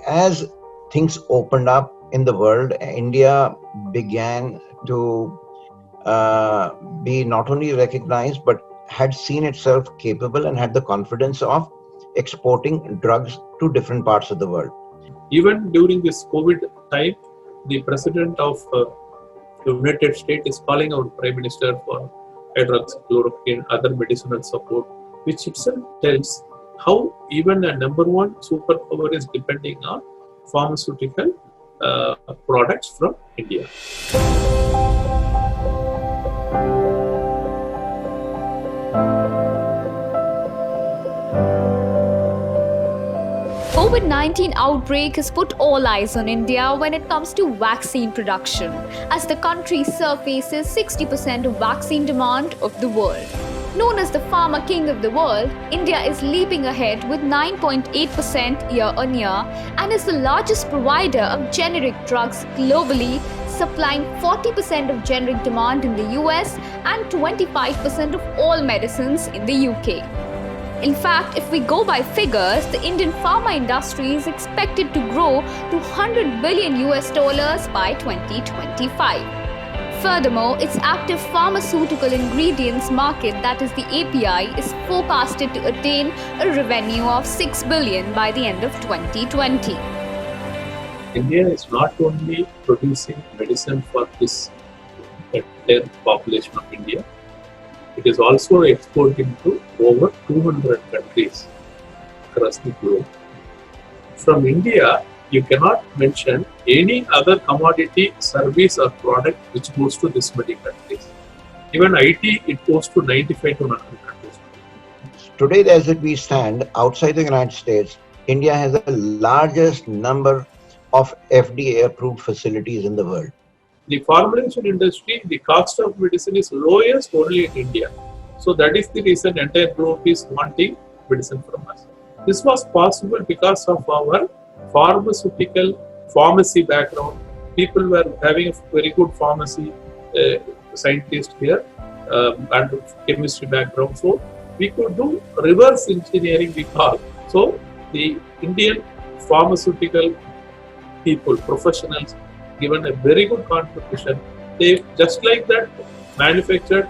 as things opened up in the world, India began to be not only recognized but had seen itself capable and had the confidence of exporting drugs to different parts of the world. Even during this COVID time, the president of the United States is calling out Prime Minister for hydroxychloroquine, other medicinal support, which itself tells how even a number one superpower is depending on pharmaceutical products from India. COVID-19 outbreak has put all eyes on India when it comes to vaccine production, as the country surfaces 60% of vaccine demand of the world. Known as the pharma king of the world, India is leaping ahead with 9.8% year-on-year and is the largest provider of generic drugs globally, supplying 40% of generic demand in the US and 25% of all medicines in the UK. In fact, if we go by figures, the Indian pharma industry is expected to grow to $100 billion by 2025. Furthermore, its active pharmaceutical ingredients market, that is the API, is forecasted to attain a revenue of $6 billion by the end of 2020. India is not only producing medicine for this entire population of India, it is also exporting to over 200 countries across the globe. From India, you cannot mention any other commodity, service or product which goes to this many countries. Even IT, it goes to 95 to 100 countries. Today, as we stand outside the United States, India has the largest number of FDA-approved facilities in the world. The formulation industry, the cost of medicine is lowest only in India. So that is the reason entire globe is wanting medicine from us. This was possible because of our pharmacy background. People were having a very good pharmacy scientist here and chemistry background. So we could do reverse engineering, we call. So the Indian pharmaceutical people, professionals, given a very good contribution. They just like that manufactured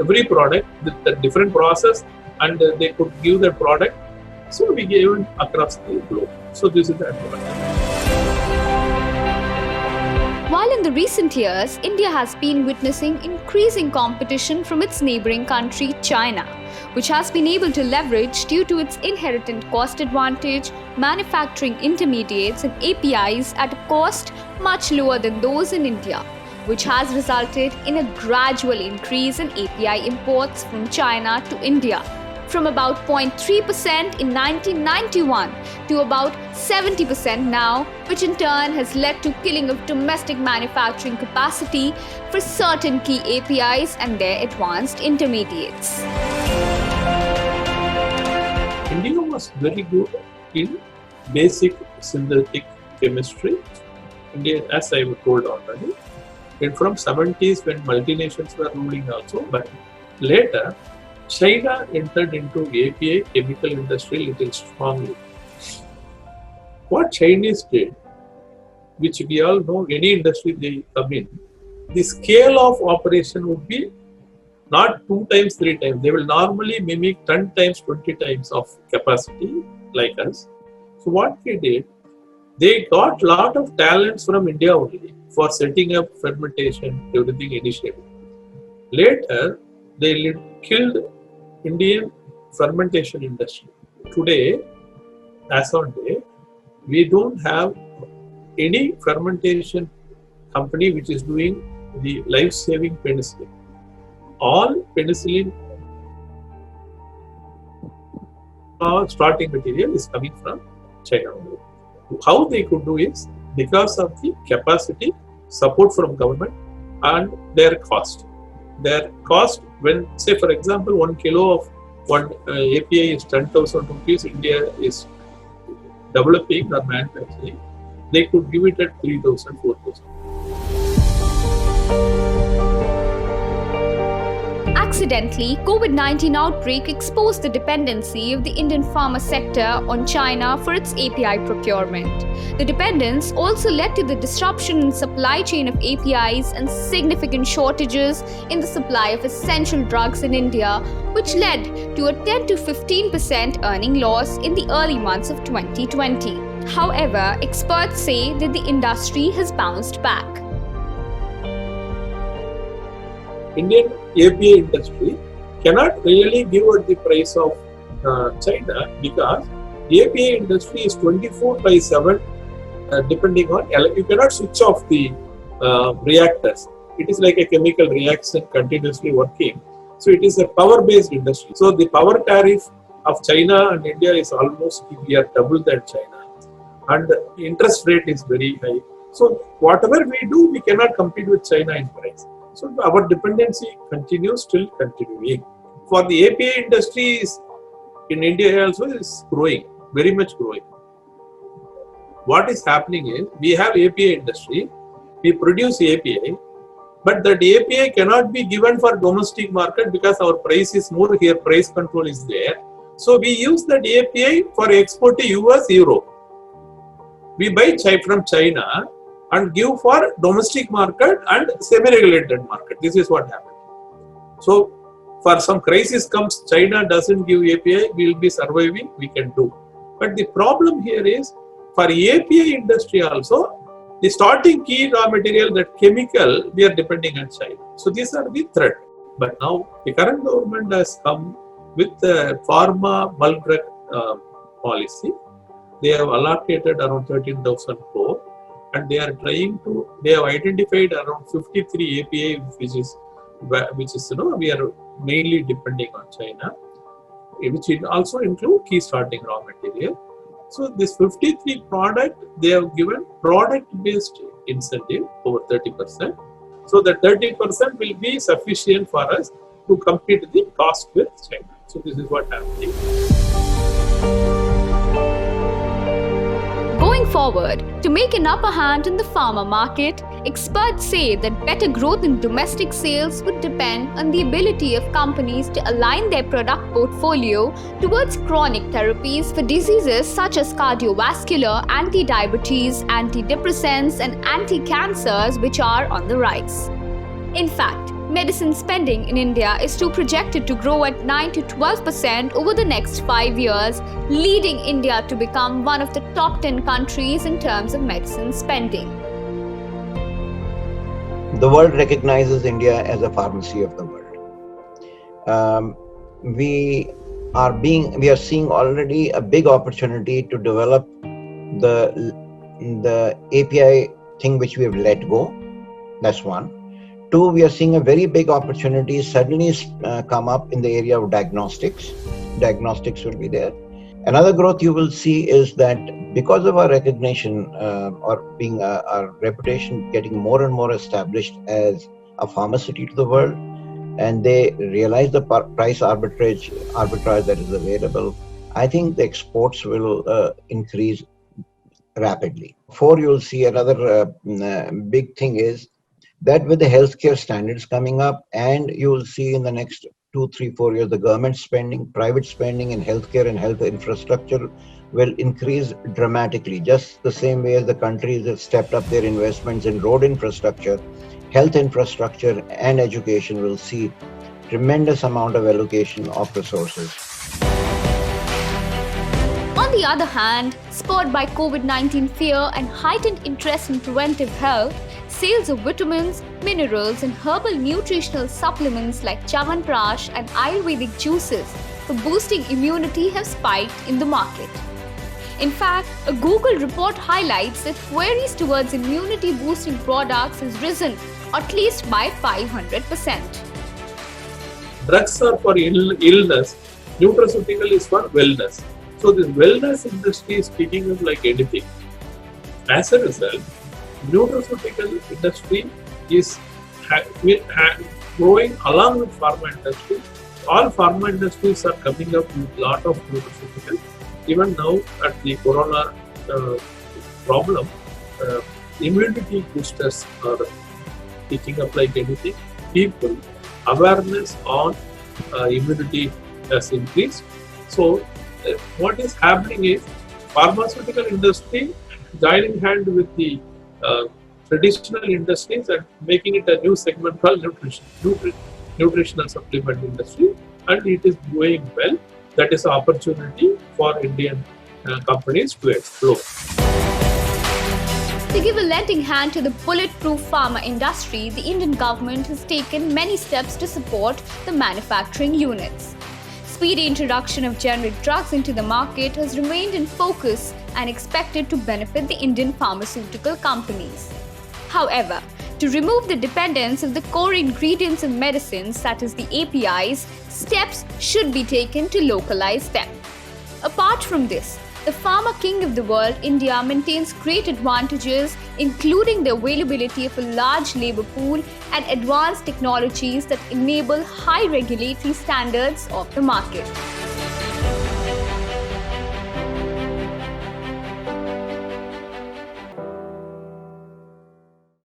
every product with a different process and they could give their product. So we gave it across the globe. So this is the advantage. While in the recent years, India has been witnessing increasing competition from its neighboring country, China, which has been able to leverage due to its inherent cost advantage, manufacturing intermediates and APIs at a cost much lower than those in India, which has resulted in a gradual increase in API imports from China to India, from about 0.3% in 1991 to about 70% now, which in turn has led to killing of domestic manufacturing capacity for certain key APIs and their advanced intermediates. India was very good in basic synthetic chemistry. India, as I told already, and from 70s when multinationals were ruling also, but later China entered into API chemical industry little strongly. What Chinese did, which we all know, any industry they come in, the scale of operation would be not 2 times, 3 times. They will normally mimic 10 times, 20 times of capacity like us. So what they did, they got lot of talents from India only for setting up fermentation, everything initially. Later, they killed Indian fermentation industry. Today, as on day, we don't have any fermentation company which is doing the life-saving penicillin. All penicillin starting material is coming from China. How they could do is because of the capacity, support from government and their cost. Their cost, when say for example 1 kilo of one API is 10,000 rupees, India is developing or manufacturing, they could give it at 3,000, 4,000. Incidentally, COVID-19 outbreak exposed the dependency of the Indian pharma sector on China for its API procurement. The dependence also led to the disruption in supply chain of APIs and significant shortages in the supply of essential drugs in India, which led to a 10 to 15% earning loss in the early months of 2020. However, experts say that the industry has bounced back. Indian API industry cannot really give at the price of China, because the API industry is 24/7 depending on, you cannot switch off the reactors. It is like a chemical reaction continuously working. So it is a power-based industry. So the power tariff of China and India is almost, we are double than China. And the interest rate is very high. So whatever we do, we cannot compete with China in price. So our dependency continues, still continuing. For the API industry in India also is growing, very much growing. What is happening is, we have API industry, we produce API, but that API cannot be given for domestic market because our price is more here, price control is there. So we use that API for export to US, Europe. We buy from China and give for domestic market and semi-regulated market. This is what happened. So for some crisis comes, China doesn't give API, we will be surviving, we can do. But the problem here is, for API industry also, the starting key raw material, that chemical, we are depending on China. So these are the threat. But now the current government has come with the pharma bulk drug policy. They have allocated around 13,000 crore, and they are trying to, they have identified around 53 API, which is we are mainly depending on China, which also include key starting raw material. So this 53 product, they have given product-based incentive over 30%. So the 30% will be sufficient for us to compete the cost with China. So this is what happening. Going forward, to make an upper hand in the pharma market, experts say that better growth in domestic sales would depend on the ability of companies to align their product portfolio towards chronic therapies for diseases such as cardiovascular, anti-diabetes, antidepressants, and anti-cancers, which are on the rise. In fact, medicine spending in India is projected to grow at 9 to 12% over the next 5 years, leading India to become one of the top 10 countries in terms of medicine spending. The world recognizes India as a pharmacy of the world. We are seeing already a big opportunity to develop the API thing which we have let go. That's one. Two, we are seeing a very big opportunity suddenly come up in the area of diagnostics. Diagnostics will be there. Another growth you will see is that because of our recognition or being our reputation getting more and more established as a pharmacy to the world, and they realize the price arbitrage that is available, I think the exports will increase rapidly. Four, you'll see another big thing is that with the healthcare standards coming up, and you will see in the next 2, 3, 4 years, the government spending, private spending in healthcare and health infrastructure will increase dramatically. Just the same way as the countries have stepped up their investments in road infrastructure, health infrastructure and education will see tremendous amount of allocation of resources. On the other hand, spurred by COVID-19 fear and heightened interest in preventive health, sales of vitamins, minerals and herbal nutritional supplements like Chyawanprash and Ayurvedic juices for boosting immunity have spiked in the market. In fact, a Google report highlights that queries towards immunity-boosting products has risen at least by 500%. Drugs are for illness, nutraceutical is for wellness. So this wellness industry is picking up like anything. As a result, nutraceutical industry is growing along with pharma industry. All pharma industries are coming up with a lot of nutraceuticals. Even now at the corona problem, immunity boosters are picking up like anything. People, awareness on immunity has increased. So what is happening is pharmaceutical industry joining hand with the traditional industries and making it a new segment called nutritional supplement industry, and it is doing well. That is an opportunity for Indian companies to explore. To give a lending hand to the bulletproof pharma industry, the Indian government has taken many steps to support the manufacturing units. Speedy introduction of generic drugs into the market has remained in focus and expected to benefit the Indian pharmaceutical companies. However, to remove the dependence of the core ingredients in medicines, that is the APIs, steps should be taken to localize them. Apart from this, the pharma king of the world, India, maintains great advantages, including the availability of a large labor pool and advanced technologies that enable high regulatory standards of the market.